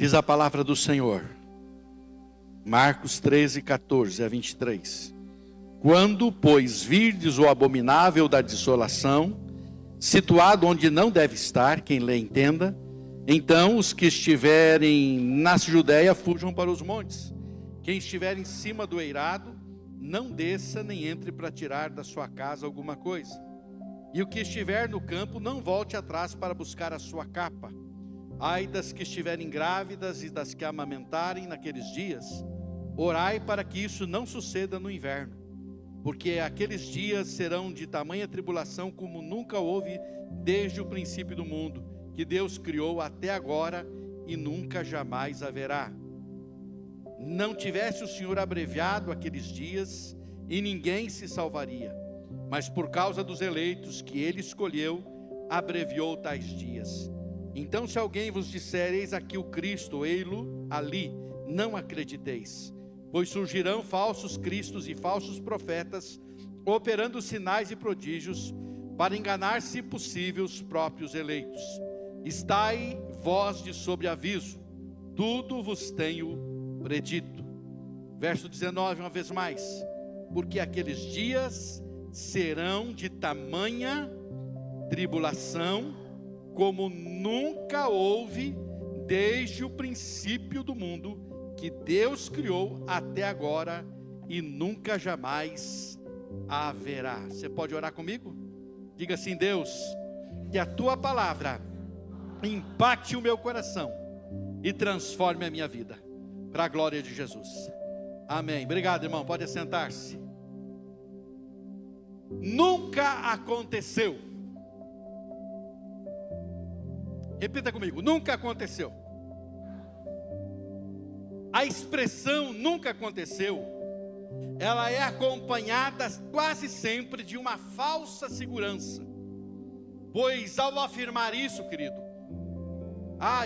Diz a palavra do Senhor, Marcos 13, 14 a 23. Quando, pois, virdes o abominável da desolação, situado onde não deve estar, quem lê entenda, então os que estiverem na Judéia fujam para os montes. Quem estiver em cima do eirado, não desça nem entre para tirar da sua casa alguma coisa. E o que estiver no campo, não volte atrás para buscar a sua capa. Ai das que estiverem grávidas e das que amamentarem naqueles dias, orai para que isso não suceda no inverno, porque aqueles dias serão de tamanha tribulação como nunca houve desde o princípio do mundo, que Deus criou até agora e nunca jamais haverá. Não tivesse o Senhor abreviado aqueles dias, e ninguém se salvaria, mas por causa dos eleitos que Ele escolheu, abreviou tais dias. Então se alguém vos disser, eis aqui o Cristo, ei-lo ali, não acrediteis, pois surgirão falsos cristos e falsos profetas, operando sinais e prodígios, para enganar, se possível, os próprios eleitos. Estai vós de sobreaviso, tudo vos tenho predito. Verso 19, uma vez mais. Porque aqueles dias serão de tamanha tribulação, como nunca houve desde o princípio do mundo, que Deus criou até agora e nunca jamais haverá. Você pode orar comigo? Diga assim: Deus, que a tua palavra impacte o meu coração e transforme a minha vida, para a glória de Jesus. Amém. Obrigado, irmão, pode assentar-se. Nunca aconteceu. Repita comigo: nunca aconteceu. A expressão nunca aconteceu, ela é acompanhada quase sempre de uma falsa segurança. Pois ao afirmar isso, querido,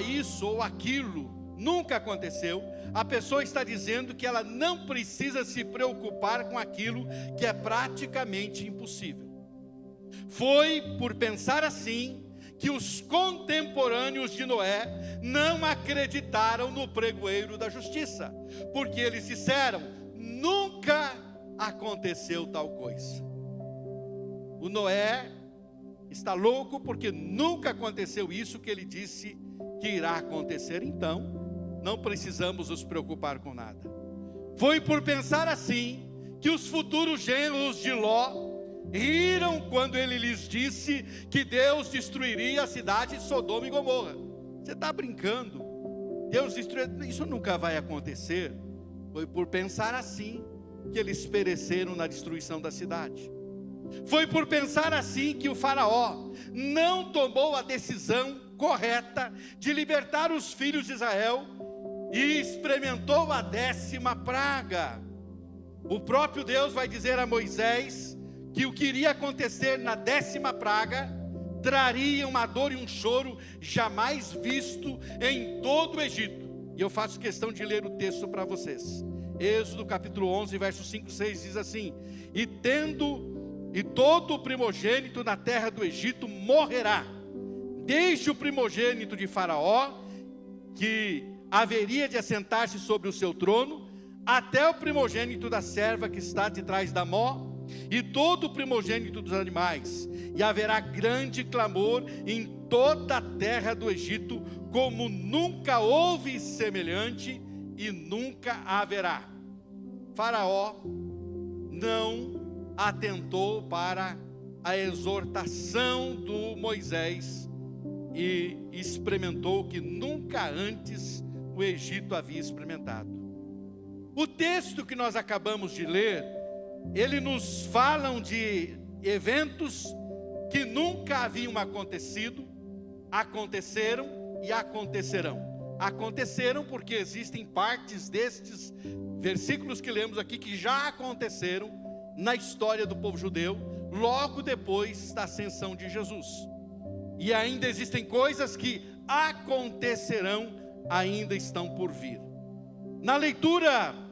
isso ou aquilo nunca aconteceu, a pessoa está dizendo que ela não precisa se preocupar com aquilo que é praticamente impossível. Foi por pensar assim que os contemporâneos de Noé não acreditaram no pregoeiro da justiça, porque eles disseram: nunca aconteceu tal coisa. O Noé está louco porque nunca aconteceu isso que ele disse que irá acontecer, então não precisamos nos preocupar com nada. Foi por pensar assim que os futuros genros de Ló riram quando ele lhes disse que Deus destruiria a cidade de Sodoma e Gomorra. Você está brincando? Deus destruiria, isso nunca vai acontecer. Foi por pensar assim que eles pereceram na destruição da cidade. Foi por pensar assim que o faraó não tomou a decisão correta de libertar os filhos de Israel e experimentou a 10ª praga. O próprio Deus vai dizer a Moisés que o que iria acontecer na 10ª praga traria uma dor e um choro jamais visto em todo o Egito. E eu faço questão de ler o texto para vocês. Êxodo capítulo 11, verso 5 e 6 diz assim: E todo o primogênito na terra do Egito morrerá, desde o primogênito de Faraó, que haveria de assentar-se sobre o seu trono, até o primogênito da serva que está de trás da mó, e todo o primogênito dos animais. E haverá grande clamor em toda a terra do Egito, como nunca houve semelhante e nunca haverá. Faraó não atentou para a exortação do Moisés e experimentou o que nunca antes o Egito havia experimentado. O texto que nós acabamos de ler, ele nos fala de eventos que nunca haviam acontecido, aconteceram e acontecerão. Aconteceram porque existem partes destes versículos que lemos aqui que já aconteceram na história do povo judeu, logo depois da ascensão de Jesus. E ainda existem coisas que acontecerão, ainda estão por vir. Na leitura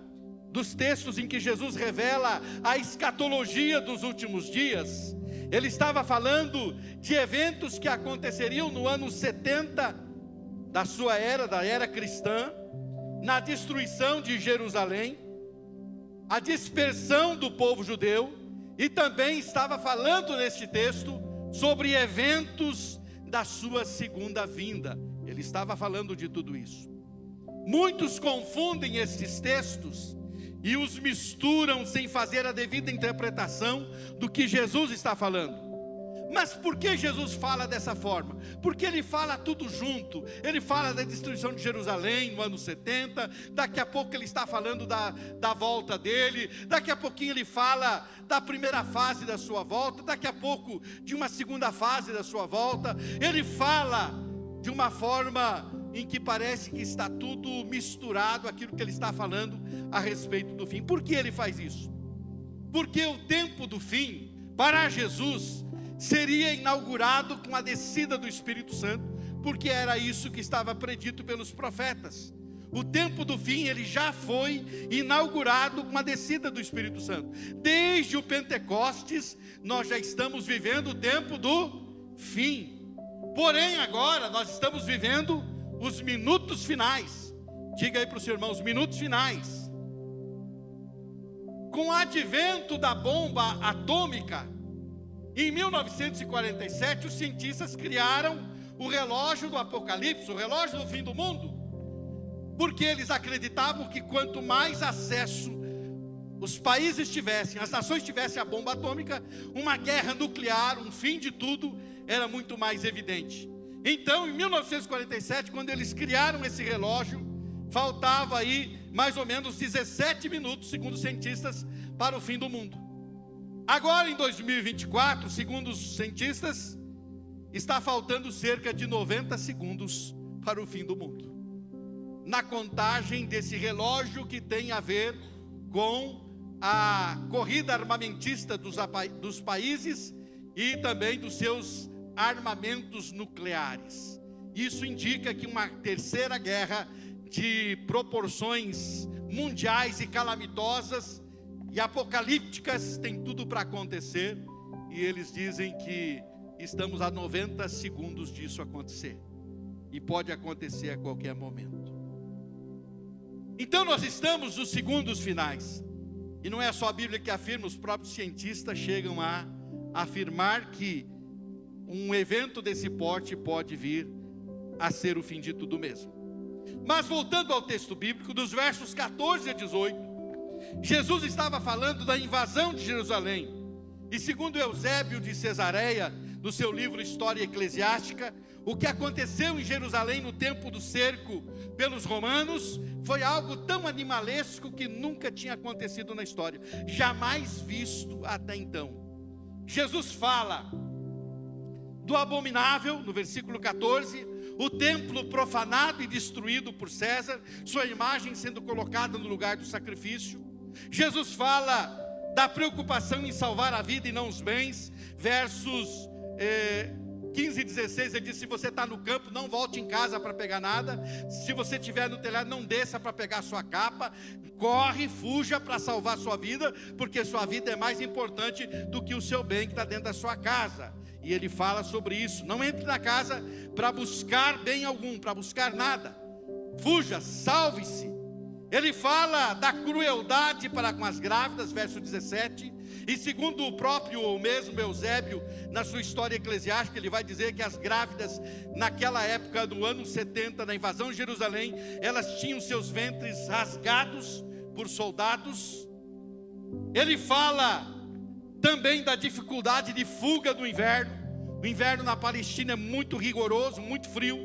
dos textos em que Jesus revela a escatologia dos últimos dias, ele estava falando de eventos que aconteceriam no ano 70 da sua era, da era cristã, na destruição de Jerusalém, a dispersão do povo judeu, e também estava falando neste texto sobre eventos da sua segunda vinda. Ele estava falando de tudo isso. Muitos confundem estes textos e os misturam sem fazer a devida interpretação do que Jesus está falando. Mas por que Jesus fala dessa forma? Porque ele fala tudo junto. Ele fala da destruição de Jerusalém no ano 70. Daqui a pouco ele está falando da volta dele. Daqui a pouquinho ele fala da primeira fase da sua volta. Daqui a pouco de uma segunda fase da sua volta. Ele fala de uma forma em que parece que está tudo misturado, aquilo que ele está falando a respeito do fim. Por que ele faz isso? Porque o tempo do fim, para Jesus, seria inaugurado com a descida do Espírito Santo, porque era isso que estava predito pelos profetas. O tempo do fim, ele já foi inaugurado com a descida do Espírito Santo. Desde o Pentecostes, nós já estamos vivendo o tempo do fim. Porém, agora, nós estamos vivendo os minutos finais. Diga aí para o seu irmão, os minutos finais. Com o advento da bomba atômica, em 1947, os cientistas criaram o relógio do Apocalipse, o relógio do fim do mundo, porque eles acreditavam que quanto mais acesso os países tivessem, as nações tivessem a bomba atômica, uma guerra nuclear, um fim de tudo, era muito mais evidente. Então, em 1947, quando eles criaram esse relógio, faltava aí mais ou menos 17 minutos, segundo os cientistas, para o fim do mundo. Agora, em 2024, segundo os cientistas, está faltando cerca de 90 segundos para o fim do mundo. Na contagem desse relógio que tem a ver com a corrida armamentista dos países e também dos seus armamentos nucleares. Isso indica que uma terceira guerra de proporções mundiais e calamitosas e apocalípticas tem tudo para acontecer, e eles dizem que estamos a 90 segundos disso acontecer, e pode acontecer a qualquer momento. Então nós estamos nos segundos finais, e não é só a Bíblia que afirma, os próprios cientistas chegam a afirmar que um evento desse porte pode vir a ser o fim de tudo mesmo. Mas voltando ao texto bíblico, dos versos 14 a 18, Jesus estava falando da invasão de Jerusalém. E segundo Eusébio de Cesareia, no seu livro História Eclesiástica, o que aconteceu em Jerusalém no tempo do cerco pelos romanos foi algo tão animalesco que nunca tinha acontecido na história, jamais visto até então. Jesus fala do abominável, no versículo 14, o templo profanado e destruído por César, sua imagem sendo colocada no lugar do sacrifício. Jesus fala da preocupação em salvar a vida e não os bens, versos 15 e 16, ele diz: se você está no campo, não volte em casa para pegar nada, se você estiver no telhado, não desça para pegar sua capa, corre, fuja para salvar sua vida, porque sua vida é mais importante do que o seu bem que está dentro da sua casa. E ele fala sobre isso: não entre na casa para buscar bem algum, para buscar nada, fuja, salve-se. Ele fala da crueldade para com as grávidas, verso 17, e segundo o próprio, o mesmo Eusébio, na sua História Eclesiástica, ele vai dizer que as grávidas, naquela época, do ano 70, na invasão de Jerusalém, elas tinham seus ventres rasgados por soldados. Ele fala também da dificuldade de fuga do inverno. O inverno na Palestina é muito rigoroso, muito frio,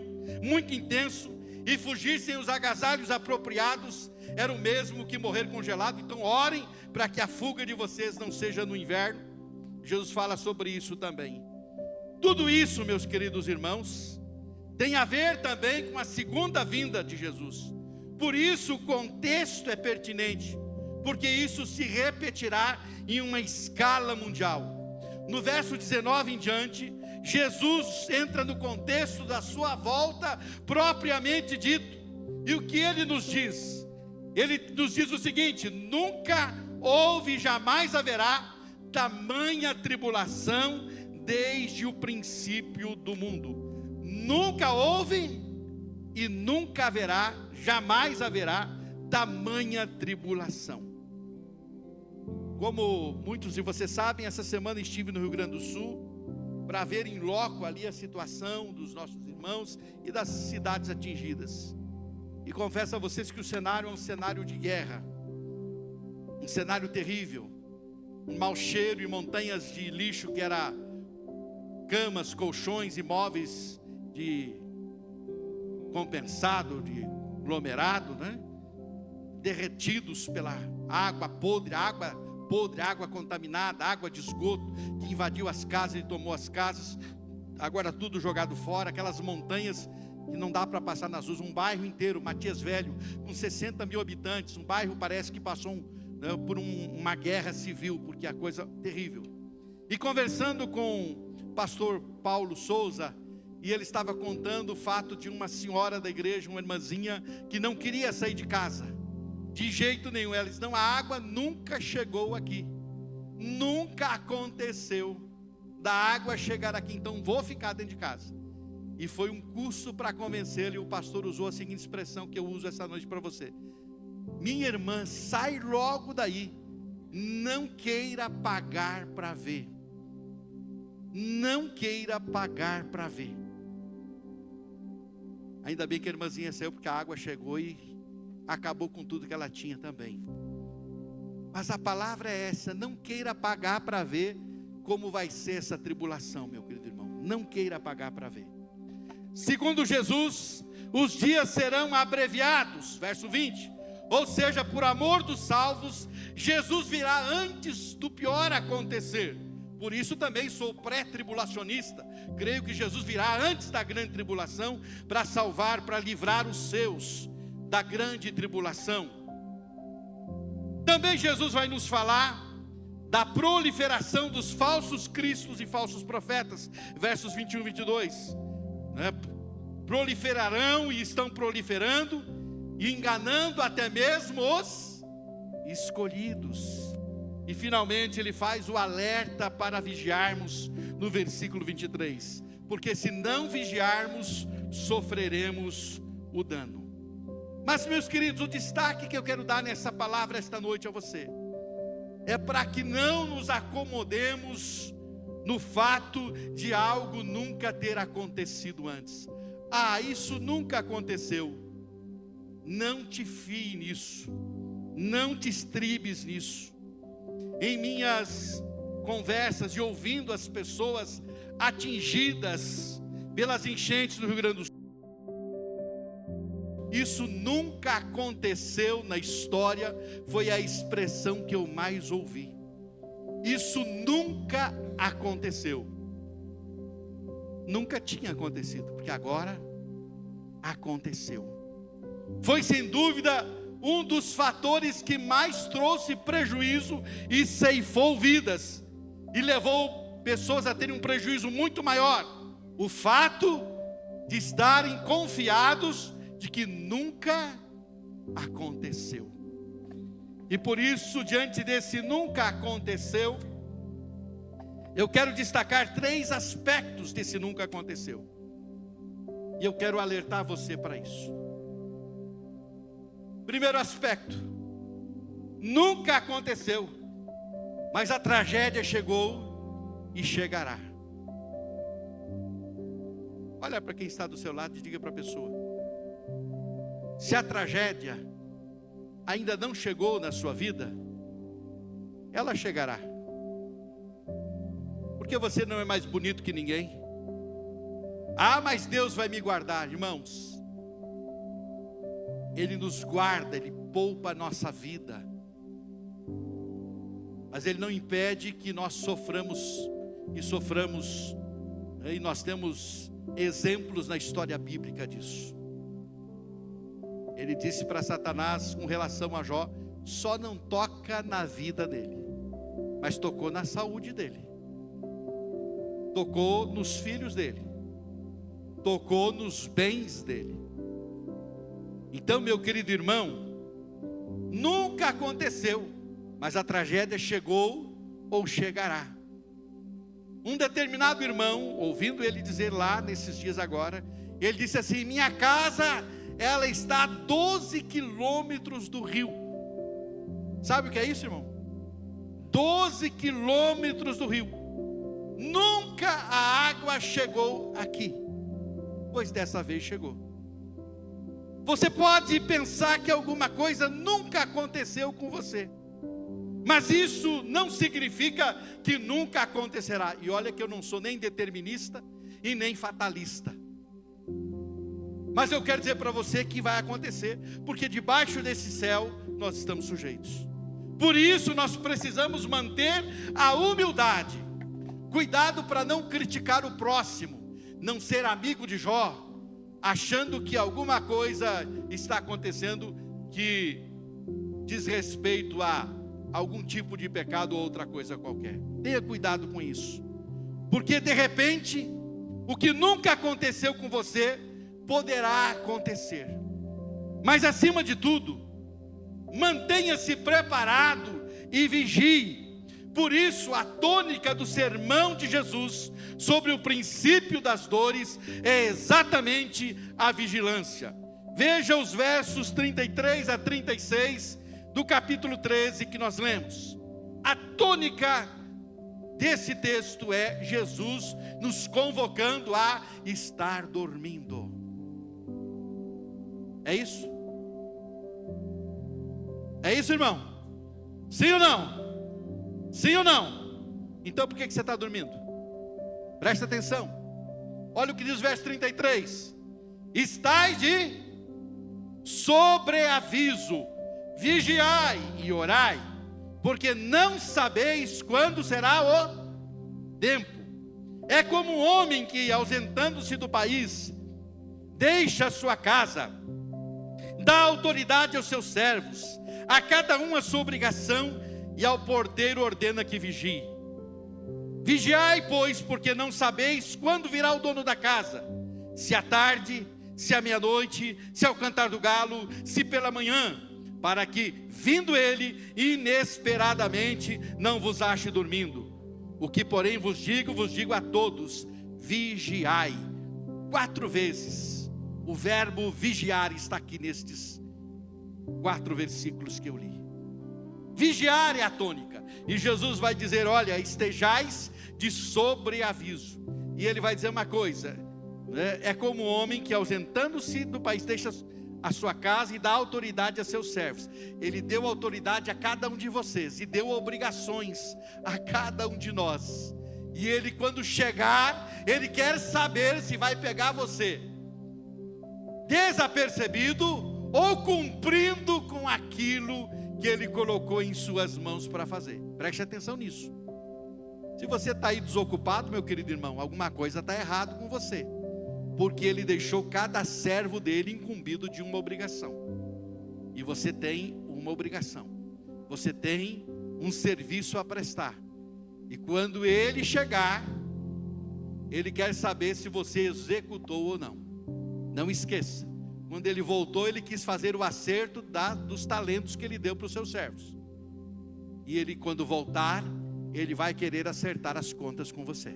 muito intenso, e fugir sem os agasalhos apropriados era o mesmo que morrer congelado. Então orem para que a fuga de vocês não seja no inverno. Jesus fala sobre isso também. Tudo isso, meus queridos irmãos, tem a ver também com a segunda vinda de Jesus. Por isso o contexto é pertinente, porque isso se repetirá em uma escala mundial. No verso 19 em diante, Jesus entra no contexto da sua volta propriamente dito. E o que ele nos diz? Ele nos diz o seguinte: nunca houve e jamais haverá tamanha tribulação desde o princípio do mundo. Nunca houve e nunca haverá, jamais haverá, tamanha tribulação. Como muitos de vocês sabem, essa semana estive no Rio Grande do Sul, para ver em loco ali a situação dos nossos irmãos e das cidades atingidas. E confesso a vocês que o cenário é um cenário de guerra, um cenário terrível, um mau cheiro e montanhas de lixo que era camas, colchões e móveis de compensado, de aglomerado, né? Derretidos pela água podre, água contaminada, água de esgoto que invadiu as casas e tomou as casas. Agora tudo jogado fora, aquelas montanhas que não dá para passar nas ruas. Um bairro inteiro, Matias Velho, com 60 mil habitantes, um bairro parece que passou por uma guerra civil, porque a coisa terrível. E conversando com o pastor Paulo Souza, e ele estava contando o fato de uma senhora da igreja, uma irmãzinha, que não queria sair de casa, de jeito nenhum. Ela disse: não, a água nunca chegou aqui, nunca aconteceu da água chegar aqui, então vou ficar dentro de casa. E foi um curso para convencê-lo, e o pastor usou a seguinte expressão que eu uso essa noite para você: minha irmã, sai logo daí, não queira pagar para ver, não queira pagar para ver. Ainda bem que a irmãzinha saiu, porque a água chegou e acabou com tudo que ela tinha também. Mas a palavra é essa: não queira pagar para ver como vai ser essa tribulação, meu querido irmão. Não queira pagar para ver. Segundo Jesus, os dias serão abreviados, verso 20. Ou seja, por amor dos salvos, Jesus virá antes do pior acontecer. Por isso também sou pré-tribulacionista. Creio que Jesus virá antes da grande tribulação, para salvar, para livrar os seus da grande tribulação. Também Jesus vai nos falar da proliferação dos falsos cristos e falsos profetas, versos 21 e 22, né? Proliferarão e estão proliferando, e enganando até mesmo os escolhidos. E finalmente ele faz o alerta para vigiarmos no versículo 23, porque se não vigiarmos, sofreremos o dano. Mas, meus queridos, o destaque que eu quero dar nessa palavra esta noite a você é para que não nos acomodemos no fato de algo nunca ter acontecido antes. Ah, isso nunca aconteceu. Não te fie nisso, não te estribes nisso. Em minhas conversas e ouvindo as pessoas atingidas pelas enchentes do Rio Grande do Sul, isso nunca aconteceu na história, foi a expressão que eu mais ouvi. Isso nunca aconteceu. Nunca tinha acontecido, porque agora aconteceu. Foi sem dúvida um dos fatores que mais trouxe prejuízo e ceifou vidas, e levou pessoas a terem um prejuízo muito maior: o fato de estarem confiados de que nunca aconteceu. E por isso, diante desse nunca aconteceu, eu quero destacar 3 aspectos desse nunca aconteceu, e eu quero alertar você para isso. Primeiro aspecto: nunca aconteceu, mas a tragédia chegou e chegará. Olha para quem está do seu lado e diga para a pessoa: se a tragédia ainda não chegou na sua vida, ela chegará. Porque você não é mais bonito que ninguém. Ah, mas Deus vai me guardar. Irmãos, Ele nos guarda, Ele poupa a nossa vida, mas Ele não impede que nós soframos, e nós temos exemplos na história bíblica disso. Ele disse para Satanás com relação a Jó: só não toca na vida dele, mas tocou na saúde dele, tocou nos filhos dele, tocou nos bens dele. Então, meu querido irmão, nunca aconteceu, mas a tragédia chegou ou chegará. Um determinado irmão, ouvindo ele dizer lá nesses dias agora, Ele disse assim: minha casa, ela está a 12 quilômetros do rio. Sabe o que é isso, irmão? 12 quilômetros do rio. Nunca a água chegou aqui, pois dessa vez chegou. Você pode pensar que alguma coisa nunca aconteceu com você, mas isso não significa que nunca acontecerá. E olha que eu não sou nem determinista e nem fatalista, mas eu quero dizer para você que vai acontecer, porque debaixo desse céu nós estamos sujeitos. Por isso nós precisamos manter a humildade. Cuidado para não criticar o próximo, não ser amigo de Jó, achando que alguma coisa está acontecendo que diz respeito a algum tipo de pecado ou outra coisa qualquer. Tenha cuidado com isso, porque de repente o que nunca aconteceu com você poderá acontecer. Mas acima de tudo, mantenha-se preparado e vigie. Por isso a tônica do sermão de Jesus sobre o princípio das dores é exatamente a vigilância. Veja os versos 33 a 36 do capítulo 13 que nós lemos. A tônica desse texto é Jesus nos convocando a estar dormindo. É isso? É isso, irmão? Sim ou não? Sim ou não? Então por que você está dormindo? Presta atenção. Olha o que diz o verso 33. Estais de sobreaviso, vigiai e orai, porque não sabeis quando será o tempo. É como um homem que, ausentando-se do país, deixa a sua casa, dá autoridade aos seus servos, a cada um a sua obrigação, e ao porteiro ordena que vigie. Vigiai, pois, porque não sabeis quando virá o dono da casa, se à tarde, se à meia-noite, se ao cantar do galo, se pela manhã, para que, vindo ele, inesperadamente, não vos ache dormindo. O que, porém, vos digo a todos: vigiai. 4 vezes o verbo vigiar está aqui nestes 4 versículos que eu li. Vigiar é a tônica, e Jesus vai dizer: olha, estejais de sobreaviso. E ele vai dizer uma coisa, né? É como um homem que, ausentando-se do país, deixa a sua casa e dá autoridade a seus servos. Ele deu autoridade a cada um de vocês, e deu obrigações a cada um de nós. E ele, quando chegar, ele quer saber se vai pegar você desapercebido ou cumprindo com aquilo que ele colocou em suas mãos para fazer. Preste atenção nisso. Se você está aí desocupado, meu querido irmão, alguma coisa está errado com você, porque ele deixou cada servo dele incumbido de uma obrigação. E você tem uma obrigação, você tem um serviço a prestar. E quando ele chegar, ele quer saber se você executou ou não. Não esqueça, quando ele voltou, ele quis fazer o acerto dos talentos que ele deu para os seus servos. E ele, quando voltar, ele vai querer acertar as contas com você.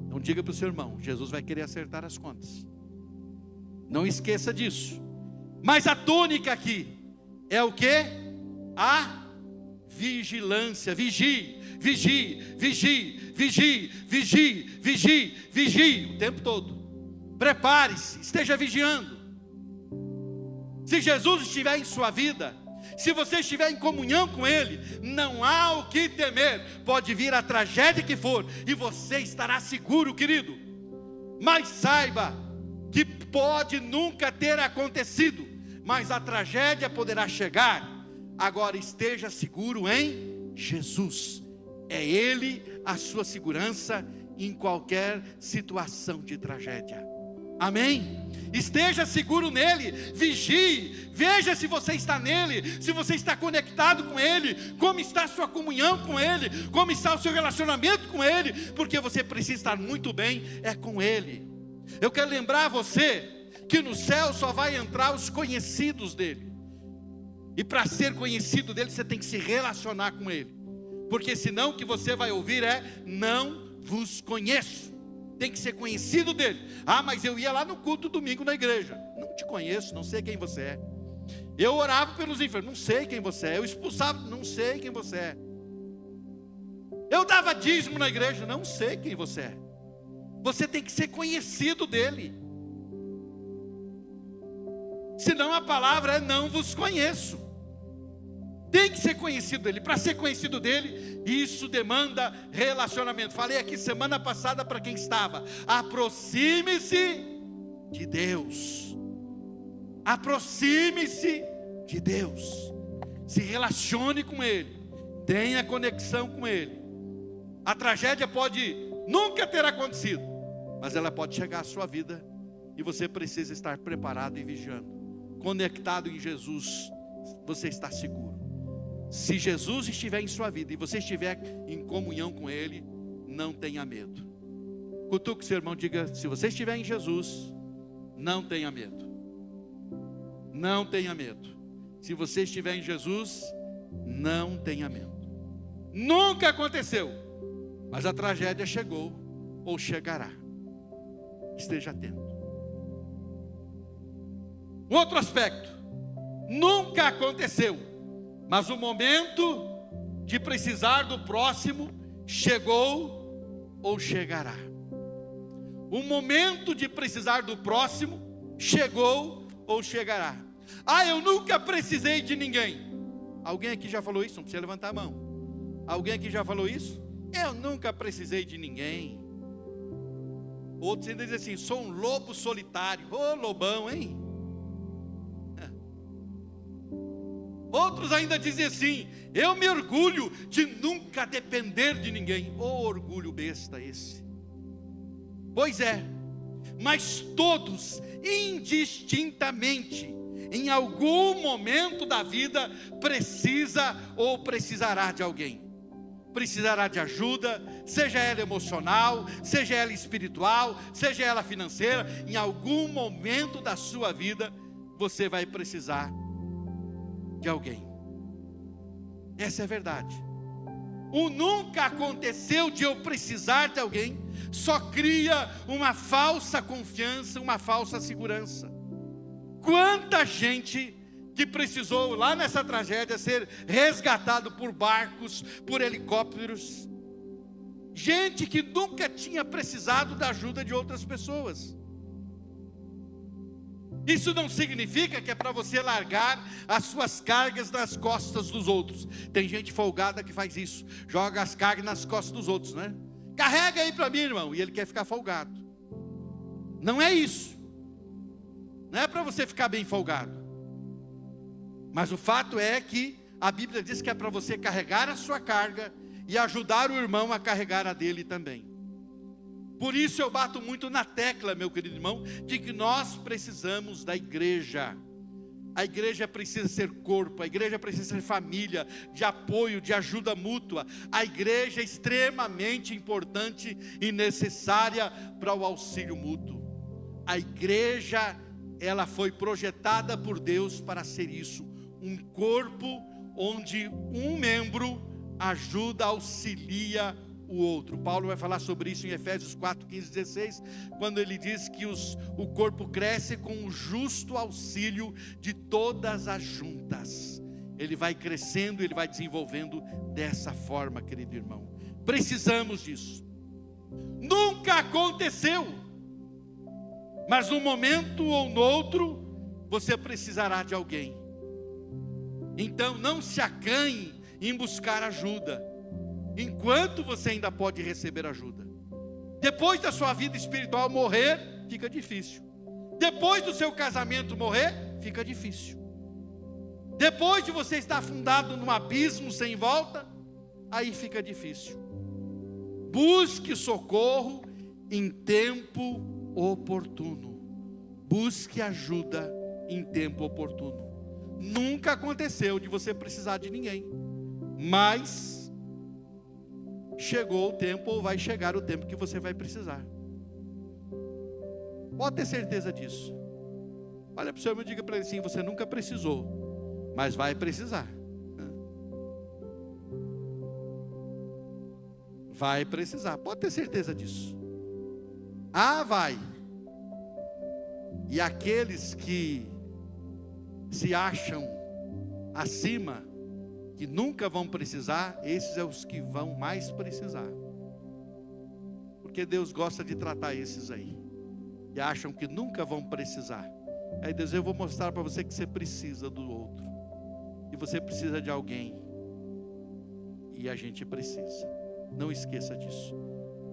Então diga para o seu irmão: Jesus vai querer acertar as contas. Não esqueça disso. Mas a tônica aqui é o que? A vigilância. Vigie, vigie, vigie, vigie, vigie, vigie, vigie o tempo todo. Prepare-se, esteja vigiando. Se Jesus estiver em sua vida, se você estiver em comunhão com Ele, não há o que temer. Pode vir a tragédia que for, e você estará seguro, querido. Mas saiba que pode nunca ter acontecido, mas a tragédia poderá chegar. Agora esteja seguro em Jesus. É Ele a sua segurança em qualquer situação de tragédia. Amém? Esteja seguro nele, vigie, veja se você está nele, se você está conectado com ele, como está a sua comunhão com ele, como está o seu relacionamento com ele, porque você precisa estar muito bem com ele. Eu quero lembrar você que no céu só vai entrar os conhecidos dele, e para ser conhecido dele você tem que se relacionar com ele, porque senão o que você vai ouvir é: não vos conheço. tem que ser conhecido dele. Ah, mas eu ia lá no culto domingo na igreja. Não te conheço, não sei quem você é. Eu orava pelos enfermos, não sei quem você é. Eu expulsava, não sei quem você é. Eu dava dízimo na igreja, não sei quem você é. Você tem que ser conhecido dele. Senão a palavra é não vos conheço. Tem que ser conhecido dele. Para ser conhecido dele, isso demanda relacionamento. Falei aqui semana passada para quem estava: aproxime-se de Deus. Aproxime-se de Deus. Se relacione com Ele. Tenha conexão com Ele. A tragédia pode nunca ter acontecido, mas ela pode chegar à sua vida, e você precisa estar preparado e vigiando. Conectado em Jesus, você está seguro. Se Jesus estiver em sua vida e você estiver em comunhão com Ele, não tenha medo. Cutuque o seu irmão, diga: se você estiver em Jesus, não tenha medo. Não tenha medo. Se você estiver em Jesus, não tenha medo. Nunca aconteceu, mas a tragédia chegou ou chegará. Esteja atento. Outro aspecto: nunca aconteceu, mas o momento de precisar do próximo chegou ou chegará. O momento de precisar do próximo chegou ou chegará. Ah, eu nunca precisei de ninguém. Alguém aqui já falou isso? Não precisa levantar a mão. Alguém aqui já falou isso? Eu nunca precisei de ninguém. Outros ainda dizem assim: sou um lobo solitário. Ô lobão, hein? Outros ainda dizem assim: eu me orgulho de nunca depender de ninguém. Ô orgulho besta esse. Pois é, mas todos, indistintamente, em algum momento da vida, precisa ou precisará de alguém. Precisará de ajuda, seja ela emocional, seja ela espiritual, seja ela financeira. Em algum momento da sua vida, você vai precisar de alguém. Essa é a verdade. O nunca aconteceu de eu precisar de alguém só cria uma falsa confiança, uma falsa segurança. Quanta gente que precisou lá nessa tragédia ser resgatado por barcos, por helicópteros. Gente que nunca tinha precisado da ajuda de outras pessoas. Isso não significa que é para você largar as suas cargas nas costas dos outros. Tem gente folgada que faz isso, joga as cargas nas costas dos outros, né? Carrega aí para mim, irmão, e ele quer ficar folgado. Não é isso. Não é para você ficar bem folgado. Mas o fato é que a Bíblia diz que é para você carregar a sua carga e ajudar o irmão a carregar a dele também. Por isso eu bato muito na tecla, meu querido irmão, de que nós precisamos da igreja. A igreja precisa ser corpo, a igreja precisa ser família, de apoio, de ajuda mútua. A igreja é extremamente importante e necessária para o auxílio mútuo. A igreja, ela foi projetada por Deus para ser isso, um corpo onde um membro ajuda, auxilia o outro. Paulo vai falar sobre isso em Efésios 4, 15, 16, quando ele diz que o corpo cresce com o justo auxílio de todas as juntas. Ele vai crescendo, ele vai desenvolvendo dessa forma, querido irmão. Precisamos disso. Nunca aconteceu, mas num momento ou no outro, você precisará de alguém. Então não se acanhe em buscar ajuda, enquanto você ainda pode receber ajuda. Depois da sua vida espiritual morrer, fica difícil. Depois do seu casamento morrer, fica difícil. Depois de você estar afundado num abismo sem volta, aí fica difícil. Busque socorro em tempo oportuno. Busque ajuda em tempo oportuno. Nunca aconteceu de você precisar de ninguém, mas chegou o tempo, ou vai chegar o tempo que você vai precisar. Pode ter certeza disso. Olha para o seu irmão e diga para ele assim: você nunca precisou, mas vai precisar. Vai precisar, pode ter certeza disso. Ah, vai. E aqueles que se acham acima, que nunca vão precisar, esses são os que vão mais precisar. Porque Deus gosta de tratar esses aí, que acham que nunca vão precisar. Aí Deus, eu vou mostrar para você que você precisa do outro, e você precisa de alguém, e a gente precisa. Não esqueça disso.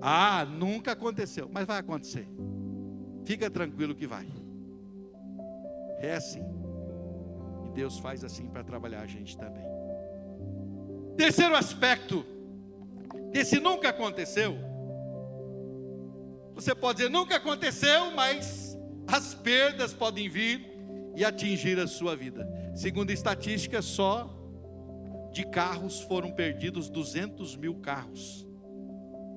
Ah, nunca aconteceu, mas vai acontecer. Fica tranquilo que vai. É assim. E Deus faz assim para trabalhar a gente também. Terceiro aspecto desse nunca aconteceu. Você pode dizer nunca aconteceu, mas as perdas podem vir e atingir a sua vida. Segundo estatísticas, só de carros foram perdidos 200 mil carros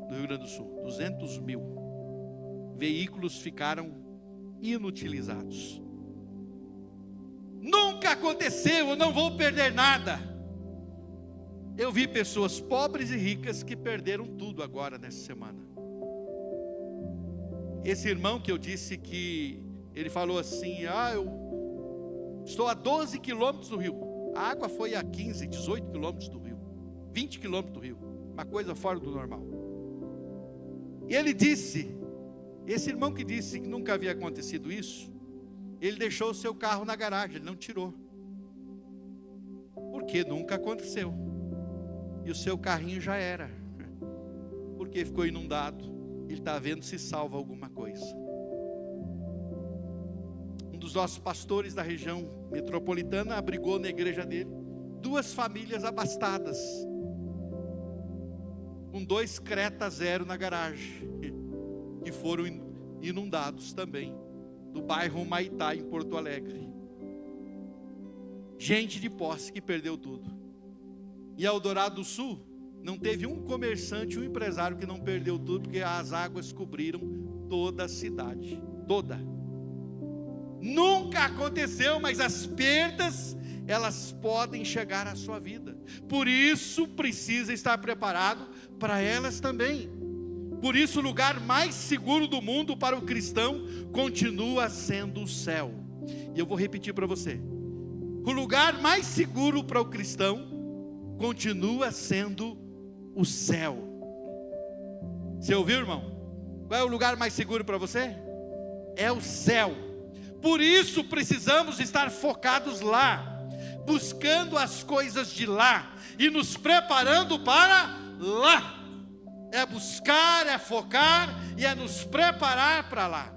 no Rio Grande do Sul. 200 mil veículos ficaram inutilizados. Nunca aconteceu, eu não vou perder nada. Eu vi pessoas pobres e ricas que perderam tudo agora nessa semana. Esse irmão que eu disse que ele falou assim: eu estou a 12 quilômetros do rio. A água foi a 15, 18 quilômetros do rio, 20 quilômetros do rio, uma coisa fora do normal. E ele disse, esse irmão que disse que nunca havia acontecido isso, ele deixou o seu carro na garagem, ele não tirou, porque nunca aconteceu. E o seu carrinho já era, porque ficou inundado. Ele está vendo se salva alguma coisa. Um dos nossos pastores da região metropolitana abrigou na igreja dele 2 famílias abastadas, com 2 Creta Zero na garagem, que foram inundados também, do bairro Maitá, em Porto Alegre. Gente de posse que perdeu tudo. E Eldorado do Sul não teve um comerciante, um empresário que não perdeu tudo, porque as águas cobriram toda a cidade, toda. Nunca aconteceu, mas as perdas, elas podem chegar à sua vida. Por isso precisa estar preparado para elas também. Por isso o lugar mais seguro do mundo para o cristão continua sendo o céu. E eu vou repetir para você. O lugar mais seguro para o cristão continua sendo o céu. Você ouviu, irmão? Qual é o lugar mais seguro para você? É o céu. Por isso precisamos estar focados lá, buscando as coisas de lá e nos preparando para lá. É buscar, é focar e é nos preparar para lá.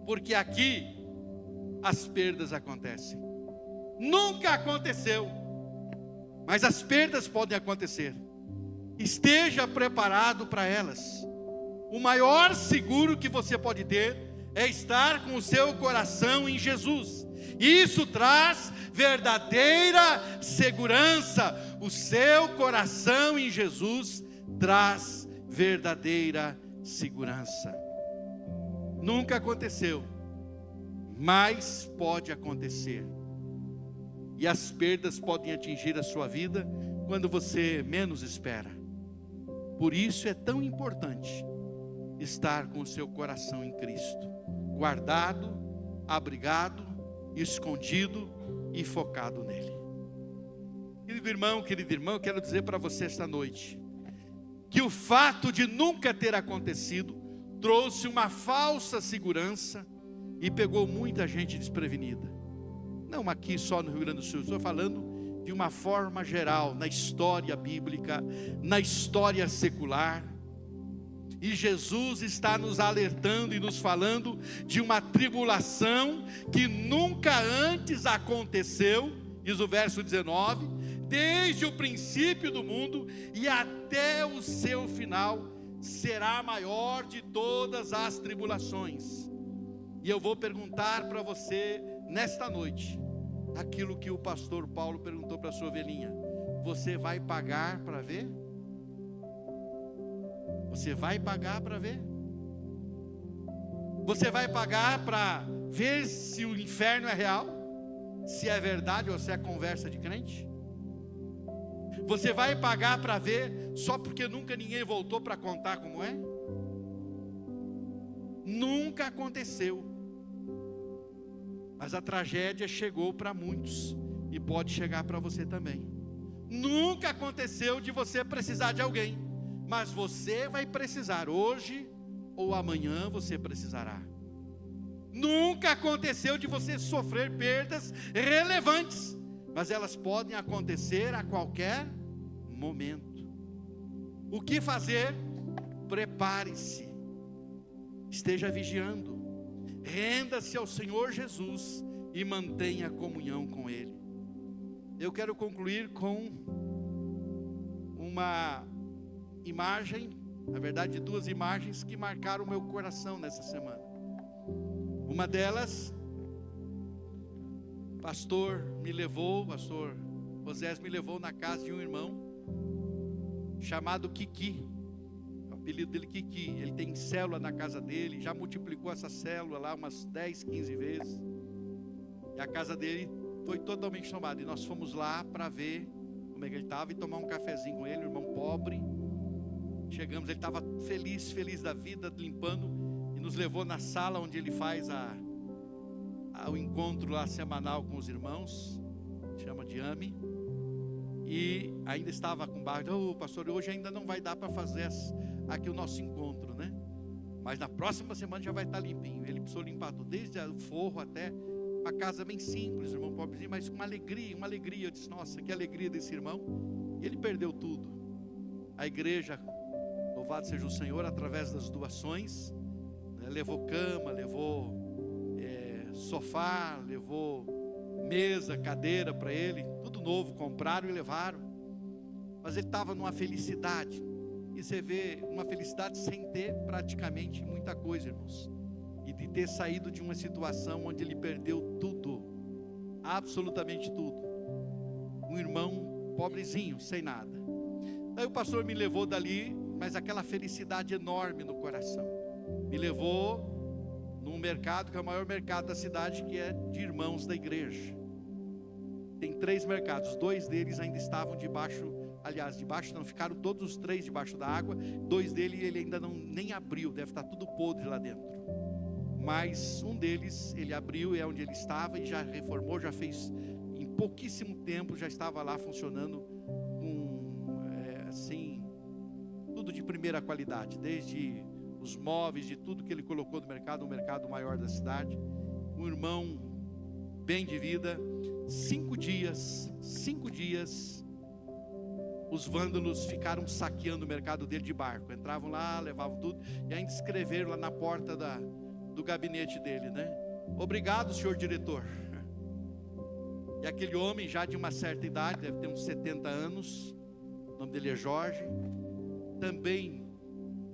Porque aqui as perdas acontecem. Nunca aconteceu, mas as perdas podem acontecer. Esteja preparado para elas. O maior seguro que você pode ter é estar com o seu coração em Jesus. Isso traz verdadeira segurança. O seu coração em Jesus traz verdadeira segurança. Nunca aconteceu, mas pode acontecer. E as perdas podem atingir a sua vida quando você menos espera. Por isso é tão importante estar com o seu coração em Cristo, guardado, abrigado, escondido e focado nele. Querido irmão, eu quero dizer para você esta noite que o fato de nunca ter acontecido trouxe uma falsa segurança e pegou muita gente desprevenida. Não aqui só no Rio Grande do Sul, estou falando de uma forma geral, na história bíblica, na história secular. E Jesus está nos alertando e nos falando de uma tribulação que nunca antes aconteceu, diz o verso 19, desde o princípio do mundo e até o seu final, será a maior de todas as tribulações. E eu vou perguntar para você nesta noite, aquilo que o pastor Paulo perguntou para a sua ovelhinha: você vai pagar para ver? Você vai pagar para ver? Você vai pagar para ver se o inferno é real? Se é verdade ou se é conversa de crente? Você vai pagar para ver só porque nunca ninguém voltou para contar como é? Nunca aconteceu. Mas a tragédia chegou para muitos e pode chegar para você também. Nunca aconteceu de você precisar de alguém, mas você vai precisar hoje ou amanhã você precisará. Nunca aconteceu de você sofrer perdas relevantes, mas elas podem acontecer a qualquer momento. O que fazer? Prepare-se, esteja vigiando, renda-se ao Senhor Jesus e mantenha a comunhão com Ele. Eu quero concluir com uma imagem, na verdade 2 imagens que marcaram o meu coração nessa semana. Uma delas, pastor Osés me levou na casa de um irmão chamado Kiki. O apelido dele Kiki. Ele tem célula na casa dele, já multiplicou essa célula lá umas 10, 15 vezes. E a casa dele foi totalmente tomada. E nós fomos lá para ver como é que ele estava e tomar um cafezinho com ele, um irmão pobre. Chegamos, ele estava feliz da vida, limpando. E nos levou na sala onde ele faz o encontro lá semanal com os irmãos, chama de AME. E ainda estava com barro. Pastor, hoje ainda não vai dar para fazer aqui o nosso encontro, né? Mas na próxima semana já vai estar limpinho. Ele precisou limpar tudo, desde o forro até uma casa bem simples, irmão pobrezinho, mas com uma alegria. Eu disse, nossa, que alegria desse irmão. E ele perdeu tudo. A igreja, louvado seja o Senhor, através das doações, levou cama, levou sofá, levou mesa, cadeira para ele, tudo novo, compraram e levaram. Mas ele estava numa felicidade, e você vê uma felicidade sem ter praticamente muita coisa, irmãos, e de ter saído de uma situação onde ele perdeu tudo, absolutamente tudo. Um irmão pobrezinho, sem nada. Aí o pastor me levou dali, mas aquela felicidade enorme no coração. Me levou num mercado que é o maior mercado da cidade, que é de irmãos da igreja. Tem 3 mercados, 2 deles ainda estavam debaixo não, ficaram todos os 3 debaixo da água. 2 deles ele ainda nem abriu, deve estar tudo podre lá dentro. Mas um deles ele abriu, é onde ele estava, e já reformou, já fez, em pouquíssimo tempo já estava lá funcionando com assim, tudo de primeira qualidade, desde os móveis, de tudo que ele colocou no mercado, um mercado maior da cidade. Um irmão bem de vida. 5 dias, os vândalos ficaram saqueando o mercado dele de barco. Entravam lá, levavam tudo, e ainda escreveram lá na porta do gabinete dele, né? Obrigado, senhor diretor. E aquele homem já de uma certa idade, deve ter uns 70 anos, o nome dele é Jorge, também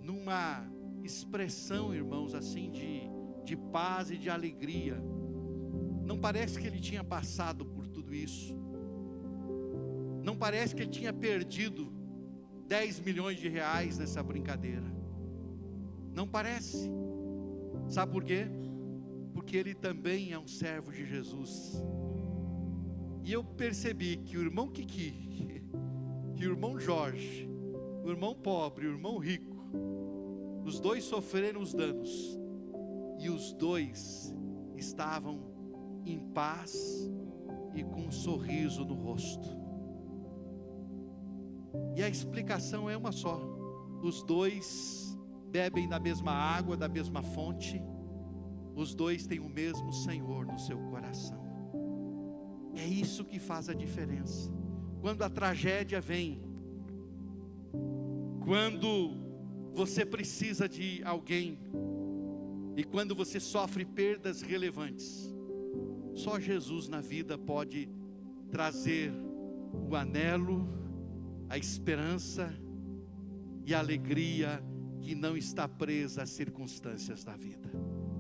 numa expressão, irmãos, assim de paz e de alegria. Não parece que ele tinha passado por tudo isso. Não parece que ele tinha perdido 10 milhões de reais nessa brincadeira. Não parece. Sabe por quê? Porque ele também é um servo de Jesus. E eu percebi que o irmão Kiki, que o irmão Jorge, o irmão pobre, o irmão rico, os 2 sofreram os danos, e os 2 estavam em paz e com um sorriso no rosto. E a explicação é uma só: os 2 bebem da mesma água, da mesma fonte, os 2 têm o mesmo Senhor no seu coração. É isso que faz a diferença. Quando a tragédia vem, quando você precisa de alguém, e quando você sofre perdas relevantes, só Jesus na vida pode trazer o anelo, a esperança e a alegria que não está presa às circunstâncias da vida.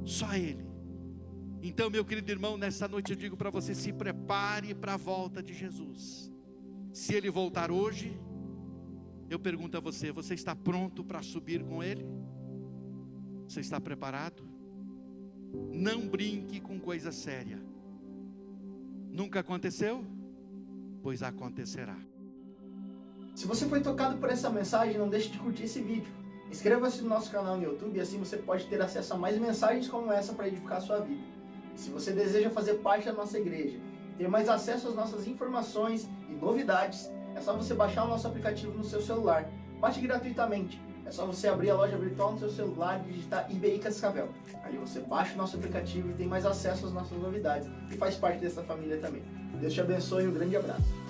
Só Ele. Então, meu querido irmão, nessa noite eu digo para você: se prepare para a volta de Jesus. Se Ele voltar hoje, eu pergunto a você: você está pronto para subir com Ele? Você está preparado? Não brinque com coisa séria. Nunca aconteceu? Pois acontecerá. Se você foi tocado por essa mensagem, não deixe de curtir esse vídeo. Inscreva-se no nosso canal no YouTube e assim você pode ter acesso a mais mensagens como essa para edificar a sua vida. E se você deseja fazer parte da nossa igreja, ter mais acesso às nossas informações e novidades, é só você baixar o nosso aplicativo no seu celular. Baixe gratuitamente. É só você abrir a loja virtual no seu celular e digitar IBI Cascavel. Aí você baixa o nosso aplicativo e tem mais acesso às nossas novidades. E faz parte dessa família também. Deus te abençoe e um grande abraço.